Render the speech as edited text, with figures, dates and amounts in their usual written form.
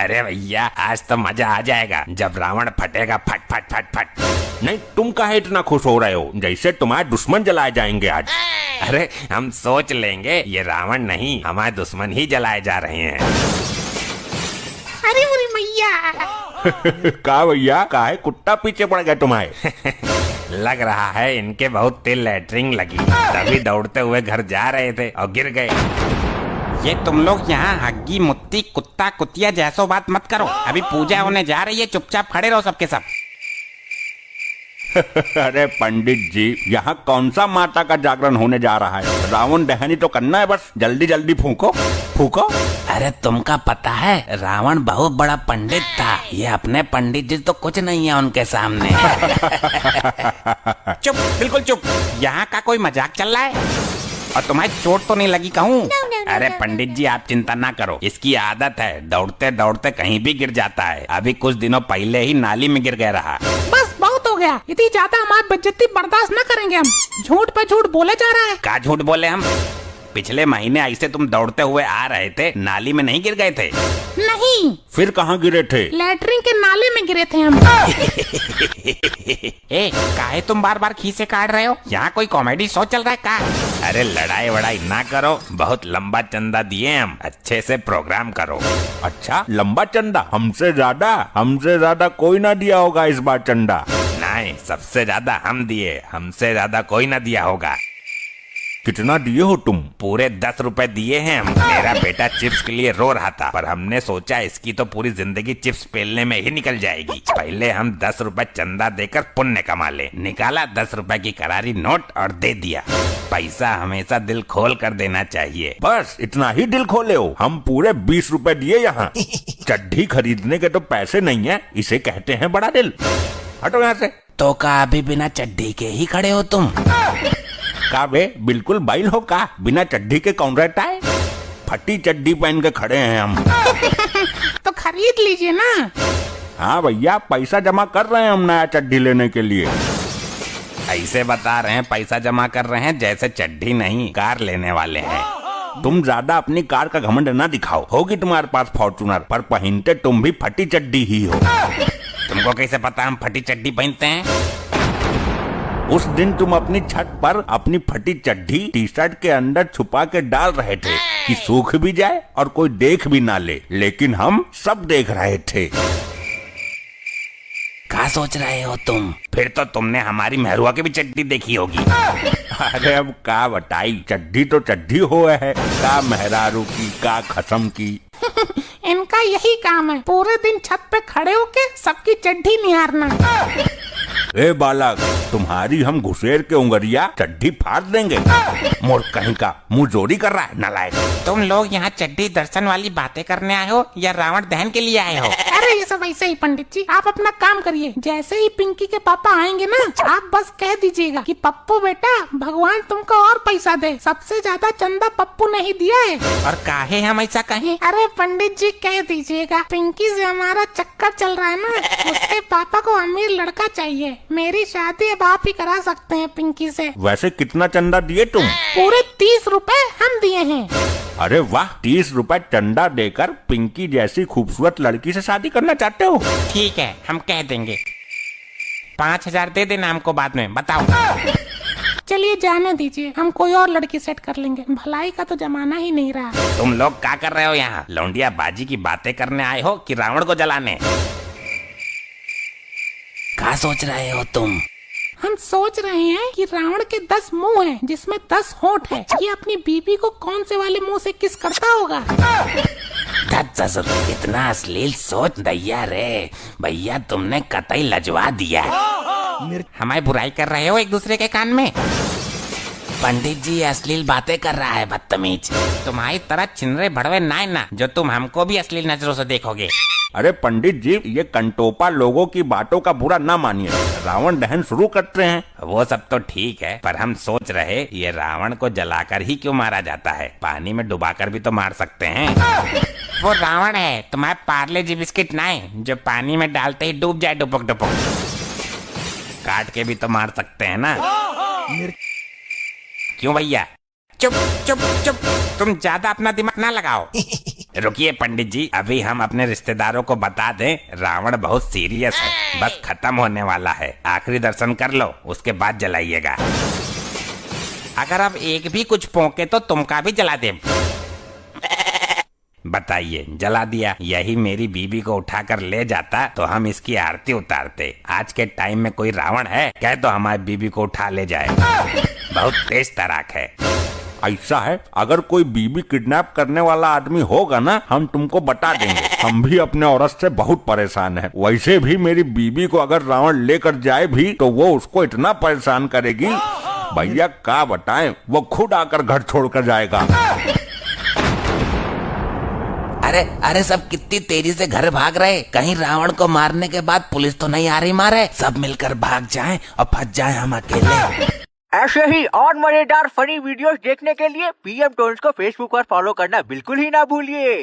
अरे भैया आज तो मजा आ जाएगा जब रावण फटेगा, फट फट फट फट। नहीं, तुम काहे इतना खुश हो रहे हो, जैसे तुम्हारे दुश्मन जलाए जाएंगे आज। अरे हम सोच लेंगे ये रावण नहीं, हमारे दुश्मन ही जलाए जा रहे हैं। अरे मुरी मैया। का भैया, काहे कुत्ता पीछे पड़ गया तुम्हारे? लग रहा है इनके बहुत तेल लैटरिंग लगी, तभी दौड़ते हुए घर जा रहे थे और गिर गए। ये तुम लोग यहाँ हग्गी मुत्ती कुत्ता कुतिया जैसो बात मत करो, अभी पूजा होने जा रही है, चुपचाप खड़े रहो सबके सब। अरे पंडित जी, यहाँ कौन सा माता का जागरण होने जा रहा है? रावण दहनी तो करना है, बस जल्दी जल्दी फूको फूको। अरे तुमका पता है रावण बहुत बड़ा पंडित था, ये अपने पंडित जी तो कुछ नहीं है उनके सामने। चुप, बिल्कुल चुप, यहाँ का कोई मजाक चल रहा है और तुम्हारी चोट तो नहीं लगी कहूँ? अरे पंडित जी आप चिंता ना करो, इसकी आदत है, दौड़ते दौड़ते कहीं भी गिर जाता है। अभी कुछ दिनों पहले ही नाली में गिर गया रहा। बस बहुत हो गया, इतनी ज्यादा हमारी बेइज्जती बर्दाश्त न करेंगे हम। झूठ पे झूठ बोले जा रहा है। का झूठ बोले हम? पिछले महीने ऐसे तुम दौड़ते हुए आ रहे थे, नाली में नहीं गिर गए थे? नहीं, फिर कहाँ गिरे थे? लैटरिन के नाले में गिरे थे हम। ए, काहे तुम बार बार खीसे काट रहे हो? यहाँ कोई कॉमेडी शो चल रहा है का? अरे लड़ाई वड़ाई ना करो, बहुत लंबा चंदा दिए हम, अच्छे से प्रोग्राम करो। अच्छा, लंबा चंदा? हमसे ज्यादा कोई ना दिया होगा इस बार चंदा। नहीं, सबसे ज्यादा हम दिए, हमसे ज्यादा कोई ना दिया होगा। कितना दिए हो तुम? पूरे 10 रुपए दिए हैं हम। मेरा बेटा चिप्स के लिए रो रहा था, पर हमने सोचा इसकी तो पूरी जिंदगी चिप्स पेलने में ही निकल जाएगी, पहले हम 10 रुपए चंदा देकर पुण्य कमा ले। निकाला 10 रुपए की करारी नोट और दे दिया। पैसा हमेशा दिल खोल कर देना चाहिए। बस इतना ही दिल खोले हो? हम पूरे 20 रुपए दिए यहाँ। चड्ढी खरीदने के तो पैसे नहीं है, इसे कहते हैं बड़ा दिल। हटो यहाँ से। तो का अभी बिना चड्डी के ही खड़े हो तुम? का बे, बिल्कुल बैल हो का? बिना चड्डी के कौन रहता है? फटी चड्डी पहन के खड़े हैं हम। तो खरीद लीजिए ना। हाँ भैया, पैसा जमा कर रहे हैं हम नया चड्डी लेने के लिए। ऐसे बता रहे हैं पैसा जमा कर रहे हैं जैसे चड्डी नहीं कार लेने वाले हैं। तुम ज्यादा अपनी कार का घमंड ना दिखाओ, होगी तुम्हारे पास फॉर्चूनर, पर पहनते तुम भी फटी चड्डी ही हो। तुमको कैसे पता हम फटी चड्डी पहनते हैं? उस दिन तुम अपनी छत पर अपनी फटी चड्डी टी शर्ट के अंदर छुपा के डाल रहे थे कि सूख भी जाए और कोई देख भी ना ले, लेकिन हम सब देख रहे थे। क्या सोच रहे हो तुम? फिर तो तुमने हमारी मेहरुआ की भी चड्डी देखी होगी। अरे अब का बताई, चड्डी तो चड्डी हो है, का मेहरारू की का खसम की। इनका यही काम है, पूरे दिन छत पे खड़े होके सबकी चड्डी निहारना। ए बालक, तुम्हारी हम घुसेर के उंगरिया चड्डी फाड़ देंगे। मोर कहीं का मुंह जोरी कर रहा है नालायक। तुम लोग यहाँ चड्डी दर्शन वाली बातें करने आए हो या रावण दहन के लिए आए हो? अरे ये सब ऐसे ही पंडित जी, आप अपना काम करिए। जैसे ही पिंकी के पापा आएंगे ना, आप बस कह दीजिएगा कि पप्पू बेटा, भगवान तुमको और पैसा दे, सबसे ज्यादा चंदा पप्पू ने ही दिया है। और काहे हम ऐसा कहें? अरे पंडित जी कह दीजिएगा, पिंकी से हमारा चक्कर चल रहा है ना, उसके पापा को अमीर लड़का चाहिए, मेरी शादी अब आप ही करा सकते हैं पिंकी से। वैसे कितना चंदा दिए तुम? पूरे 30 रुपए हम दिए हैं। अरे वाह, 30 रुपए चंदा देकर पिंकी जैसी खूबसूरत लड़की से शादी करना चाहते हो? ठीक है, हम कह देंगे। 5000 दे देना हमको बाद में, बताओ। चलिए जाने दीजिए, हम कोई और लड़की सेट कर लेंगे, भलाई का तो जमाना ही नहीं रहा। तुम लोग क्या कर रहे हो यहाँ? लौंडिया बाजी की बातें करने आए हो कि रावण को जलाने? क्या सोच रहे हो तुम? हम सोच रहे हैं कि रावण के 10 मुंह हैं, जिसमें 10 होंठ है। ये अपनी बीबी को कौन से वाले मुंह से किस करता होगा? इतना अश्लील सोच दैया रे भैया, तुमने कतई लजवा दिया। हमारी बुराई कर रहे हो एक दूसरे के कान में? पंडित जी अश्लील बातें कर रहा है, बदतमीज। तुम्हारी तरह छिनरे भड़वे ना जो तुम हमको भी अश्लील नजरों से देखोगे। अरे पंडित जी, ये कंटोपा लोगों की बातों का बुरा ना मानिए, रावण दहन शुरू करते हैं। वो सब तो ठीक है, पर हम सोच रहे ये रावण को जलाकर ही क्यों मारा जाता है? पानी में डुबाकर भी तो मार सकते हैं। वो रावण है, तुम्हारे पार्ले जी बिस्किट ना है जो पानी में डालते ही डूब जाए डुबक डुबक। काट के भी तो मार सकते हैं ना। क्यों भैया? चुप चुप चुप, तुम ज्यादा अपना दिमाग ना लगाओ। रुकिए पंडित जी, अभी हम अपने रिश्तेदारों को बता दें, रावण बहुत सीरियस है, बस खत्म होने वाला है। आखिरी दर्शन कर लो, उसके बाद जलाइएगा। अगर अब एक भी कुछ पोंके तो तुमका भी जला दे। बताइए, जला दिया। यही मेरी बीबी को उठाकर ले जाता तो हम इसकी आरती उतारते। आज के टाइम में कोई रावण है? कह दो हमारी बीबी को उठा ले जाए, बहुत तेज तराक है। ऐसा है, अगर कोई बीबी किडनैप करने वाला आदमी होगा ना, हम तुमको बता देंगे। हम भी अपने औरत से बहुत परेशान हैं। वैसे भी मेरी बीबी को अगर रावण लेकर जाए भी तो वो उसको इतना परेशान करेगी, भैया क्या बताएं, वो खुद आकर घर छोड़कर जाएगा। अरे अरे, सब कितनी तेजी से घर भाग रहे। कहीं रावण को मारने के बाद पुलिस तो नहीं आ रही मारे। सब मिलकर भाग जाएं और फंस जाएं हम अकेले। ऐसे ही और मजेदार फनी वीडियोस देखने के लिए PM टोन्स को फेसबुक पर फॉलो करना बिल्कुल ही ना भूलिए।